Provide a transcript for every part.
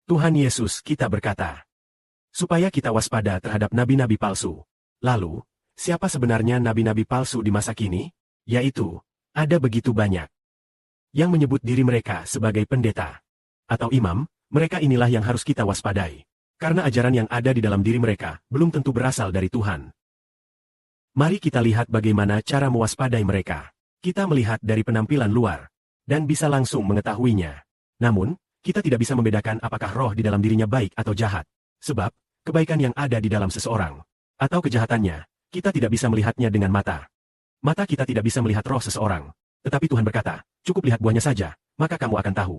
Tuhan Yesus kita berkata, supaya kita waspada terhadap nabi-nabi palsu. Lalu, siapa sebenarnya nabi-nabi palsu di masa kini? Yaitu, ada begitu banyak yang menyebut diri mereka sebagai pendeta atau imam. Mereka inilah yang harus kita waspadai. Karena ajaran yang ada di dalam diri mereka belum tentu berasal dari Tuhan. Mari kita lihat bagaimana cara mewaspadai mereka. Kita melihat dari penampilan luar, dan bisa langsung mengetahuinya. Namun, kita tidak bisa membedakan apakah roh di dalam dirinya baik atau jahat. Sebab, kebaikan yang ada di dalam seseorang, atau kejahatannya, kita tidak bisa melihatnya dengan mata. Mata kita tidak bisa melihat roh seseorang. Tetapi Tuhan berkata, cukup lihat buahnya saja, maka kamu akan tahu.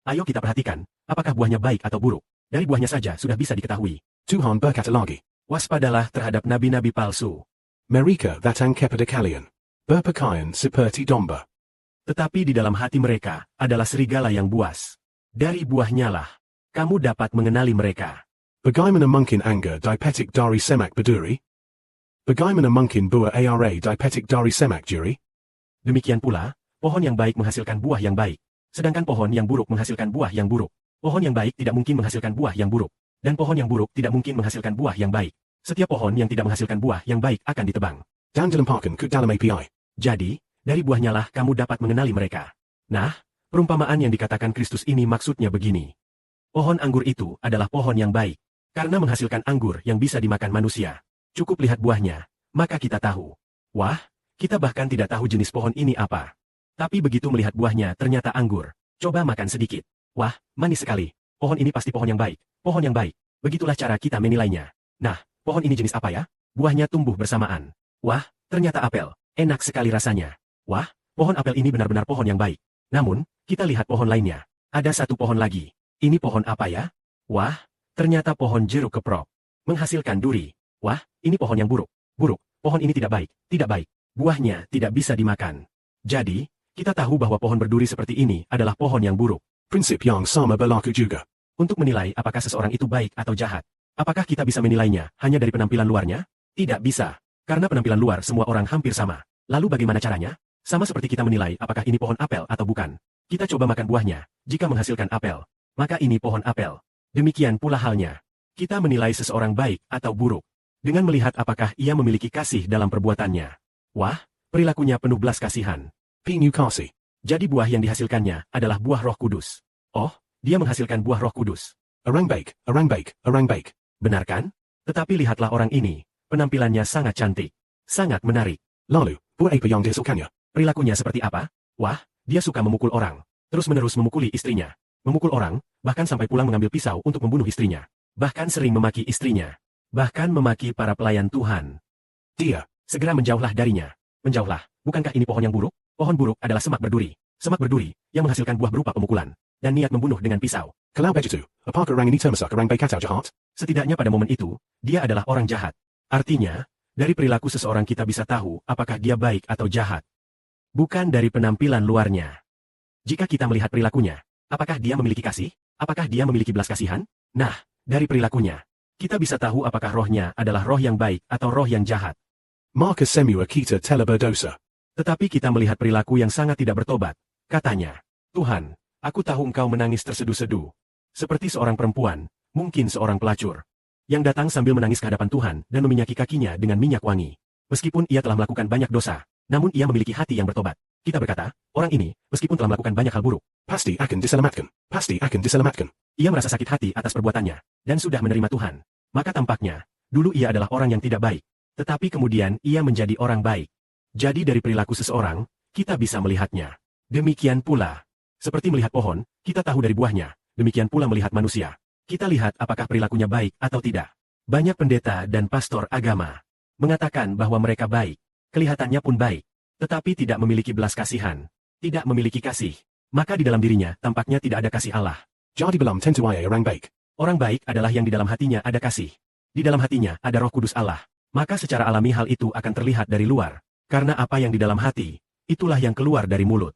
Ayo kita perhatikan, apakah buahnya baik atau buruk. Dari buahnya saja sudah bisa diketahui. Tuhan berkata lagi, waspadalah terhadap nabi-nabi palsu. Mereka datang kepada kalian, berpakaian seperti domba. Tetapi di dalam hati mereka adalah serigala yang buas. Dari buahnya lah, kamu dapat mengenali mereka. Bagaimana mungkin anggur dipetik dari semak berduri? Bagaimana mungkin buah ara dipetik dari semak duri? Demikian pula, pohon yang baik menghasilkan buah yang baik. Sedangkan pohon yang buruk menghasilkan buah yang buruk. Pohon yang baik tidak mungkin menghasilkan buah yang buruk. Dan pohon yang buruk tidak mungkin menghasilkan buah yang baik. Setiap pohon yang tidak menghasilkan buah yang baik akan ditebang. Dan dilemparkan ke dalam API. Jadi, dari buahnya lah kamu dapat mengenali mereka. Nah, perumpamaan yang dikatakan Kristus ini maksudnya begini. Pohon anggur itu adalah pohon yang baik. Karena menghasilkan anggur yang bisa dimakan manusia. Cukup lihat buahnya, maka kita tahu. Wah, kita bahkan tidak tahu jenis pohon ini apa. Tapi begitu melihat buahnya ternyata anggur. Coba makan sedikit. Wah, manis sekali. Pohon ini pasti pohon yang baik. Pohon yang baik. Begitulah cara kita menilainya. Nah, pohon ini jenis apa ya? Buahnya tumbuh bersamaan. Wah, ternyata apel. Enak sekali rasanya. Wah, pohon apel ini benar-benar pohon yang baik. Namun, kita lihat pohon lainnya. Ada satu pohon lagi. Ini pohon apa ya? Wah, ternyata pohon jeruk keprok. Menghasilkan duri. Wah, ini pohon yang buruk. Buruk, pohon ini tidak baik. Tidak baik. Buahnya tidak bisa dimakan. Jadi, kita tahu bahwa pohon berduri seperti ini adalah pohon yang buruk. Prinsip yang sama berlaku juga. Untuk menilai apakah seseorang itu baik atau jahat. Apakah kita bisa menilainya hanya dari penampilan luarnya? Tidak bisa. Karena penampilan luar semua orang hampir sama. Lalu bagaimana caranya? Sama seperti kita menilai apakah ini pohon apel atau bukan. Kita coba makan buahnya. Jika menghasilkan apel, maka ini pohon apel. Demikian pula halnya. Kita menilai seseorang baik atau buruk dengan melihat apakah ia memiliki kasih dalam perbuatannya. Wah, perilakunya penuh belas kasihan. Penuh kasih. Jadi buah yang dihasilkannya adalah buah Roh Kudus. Oh, dia menghasilkan buah Roh Kudus. Orang baik, orang baik, orang baik. Benar kan? Tetapi lihatlah orang ini. Penampilannya sangat cantik. Sangat menarik. Lalu, buah apa yang dihasilkannya? Perilakunya seperti apa? Wah, dia suka memukul orang. Terus-menerus memukuli istrinya. Memukul orang, bahkan sampai pulang mengambil pisau untuk membunuh istrinya. Bahkan sering memaki istrinya. Bahkan memaki para pelayan Tuhan. Dia segera menjauhlah darinya. Menjauhlah. Bukankah ini pohon yang buruk? Pohon buruk adalah semak berduri. Semak berduri, yang menghasilkan buah berupa pemukulan. Dan niat membunuh dengan pisau. Kalau begitu, apakah orang ini termasuk orang baik atau jahat? Setidaknya pada momen itu, dia adalah orang jahat. Artinya, dari perilaku seseorang kita bisa tahu apakah dia baik atau jahat. Bukan dari penampilan luarnya. Jika kita melihat perilakunya, apakah dia memiliki kasih? Apakah dia memiliki belas kasihan? Nah, dari perilakunya, kita bisa tahu apakah rohnya adalah roh yang baik atau roh yang jahat. Maka semua kita telah berdosa. Tetapi kita melihat perilaku yang sangat tidak bertobat. Katanya, Tuhan, aku tahu engkau menangis terseduh-seduh. Seperti seorang perempuan, mungkin seorang pelacur, yang datang sambil menangis ke hadapan Tuhan dan meminyaki kakinya dengan minyak wangi. Meskipun ia telah melakukan banyak dosa, namun ia memiliki hati yang bertobat. Kita berkata, orang ini, meskipun telah melakukan banyak hal buruk, pasti akan diselamatkan. Pasti akan diselamatkan. Ia merasa sakit hati atas perbuatannya, dan sudah menerima Tuhan. Maka tampaknya, dulu ia adalah orang yang tidak baik. Tetapi kemudian ia menjadi orang baik. Jadi dari perilaku seseorang, kita bisa melihatnya. Demikian pula, seperti melihat pohon, kita tahu dari buahnya. Demikian pula melihat manusia. Kita lihat apakah perilakunya baik atau tidak. Banyak pendeta dan pastor agama mengatakan bahwa mereka baik. Kelihatannya pun baik. Tetapi tidak memiliki belas kasihan. Tidak memiliki kasih. Maka di dalam dirinya tampaknya tidak ada kasih Allah. Jadi belum tentu ia orang baik. Orang baik adalah yang di dalam hatinya ada kasih. Di dalam hatinya ada Roh Kudus Allah. Maka secara alami hal itu akan terlihat dari luar. Karena apa yang di dalam hati, itulah yang keluar dari mulut.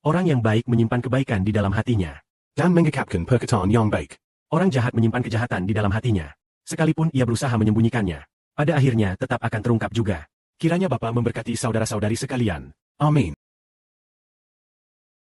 Orang yang baik menyimpan kebaikan di dalam hatinya. Dan mengungkapkan perkataan yang baik. Orang jahat menyimpan kejahatan di dalam hatinya. Sekalipun ia berusaha menyembunyikannya, pada akhirnya tetap akan terungkap juga. Kiranya Bapa memberkati saudara-saudari sekalian. Amin.